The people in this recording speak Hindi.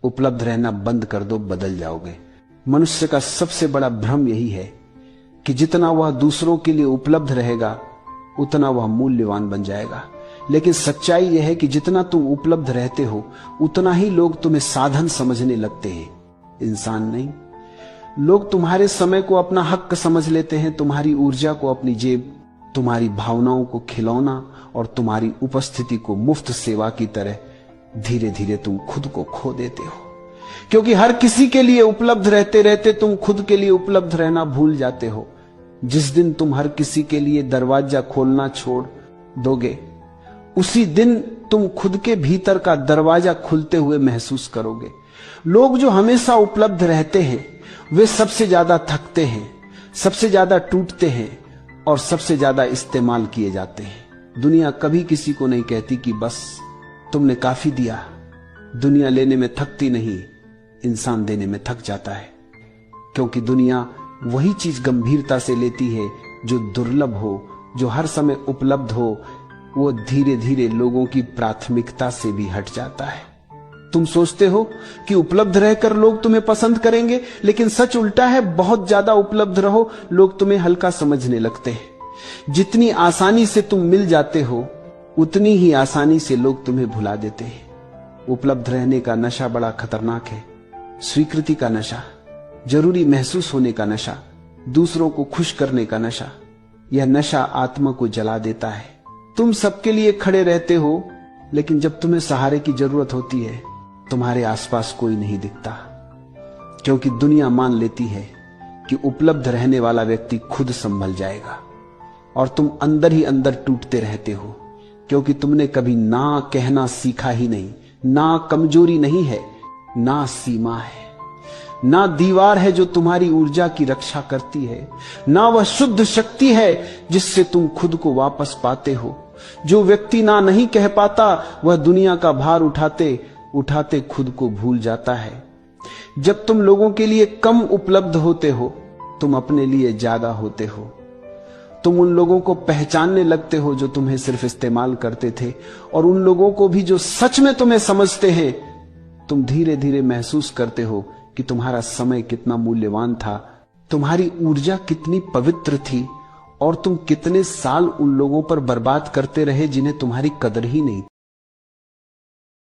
उपलब्ध रहना बंद कर दो, बदल जाओगे। मनुष्य का सबसे बड़ा भ्रम यही है कि जितना वह दूसरों के लिए उपलब्ध रहेगा उतना वह मूल्यवान बन जाएगा। लेकिन सच्चाई यह है कि जितना तुम उपलब्ध रहते हो उतना ही लोग तुम्हें साधन समझने लगते हैं, इंसान नहीं। लोग तुम्हारे समय को अपना हक समझ लेते हैं, तुम्हारी ऊर्जा को अपनी जेब, तुम्हारी भावनाओं को खिलौना और तुम्हारी उपस्थिति को मुफ्त सेवा की तरह धीरे धीरे तुम खुद को खो देते हो। क्योंकि हर किसी के लिए उपलब्ध रहते रहते तुम खुद के लिए उपलब्ध रहना भूल जाते हो। जिस दिन तुम हर किसी के लिए दरवाजा खोलना छोड़ दोगे उसी दिन तुम खुद के भीतर का दरवाजा खुलते हुए महसूस करोगे। लोग जो हमेशा उपलब्ध रहते हैं वे सबसे ज्यादा थकते हैं, सबसे ज्यादा टूटते हैं और सबसे ज्यादा इस्तेमाल किए जाते हैं। दुनिया कभी किसी को नहीं कहती कि बस तुमने काफी दिया। दुनिया लेने में थकती नहीं, इंसान देने में थक जाता है। क्योंकि दुनिया वही चीज गंभीरता से लेती है जो दुर्लभ हो, जो हर समय उपलब्ध हो। वो धीरे धीरे लोगों की प्राथमिकता से भी हट जाता है। तुम सोचते हो कि उपलब्ध रहकर लोग तुम्हें पसंद करेंगे, लेकिन सच उल्टा है। बहुत ज्यादा उपलब्ध रहो, लोग तुम्हें हल्का समझने लगते हैं। जितनी आसानी से तुम मिल जाते हो उतनी ही आसानी से लोग तुम्हें भुला देते हैं। उपलब्ध रहने का नशा बड़ा खतरनाक है। स्वीकृति का नशा, जरूरी महसूस होने का नशा, दूसरों को खुश करने का नशा, यह नशा आत्मा को जला देता है। तुम सबके लिए खड़े रहते हो, लेकिन जब तुम्हें सहारे की जरूरत होती है तुम्हारे आसपास कोई नहीं दिखता। क्योंकि दुनिया मान लेती है कि उपलब्ध रहने वाला व्यक्ति खुद संभल जाएगा और तुम अंदर ही अंदर टूटते रहते हो। क्योंकि तुमने कभी ना कहना सीखा ही नहीं। ना कमजोरी नहीं है, ना सीमा है, ना दीवार है जो तुम्हारी ऊर्जा की रक्षा करती है, ना वह शुद्ध शक्ति है जिससे तुम खुद को वापस पाते हो। जो व्यक्ति ना नहीं कह पाता वह दुनिया का भार उठाते उठाते खुद को भूल जाता है। जब तुम लोगों के लिए कम उपलब्ध होते हो तुम अपने लिए ज्यादा होते हो। तुम उन लोगों को पहचानने लगते हो जो तुम्हें सिर्फ इस्तेमाल करते थे, और उन लोगों को भी जो सच में तुम्हें समझते हैं। तुम धीरे धीरे महसूस करते हो कि तुम्हारा समय कितना मूल्यवान था, तुम्हारी ऊर्जा कितनी पवित्र थी और तुम कितने साल उन लोगों पर बर्बाद करते रहे जिन्हें तुम्हारी कदर ही नहीं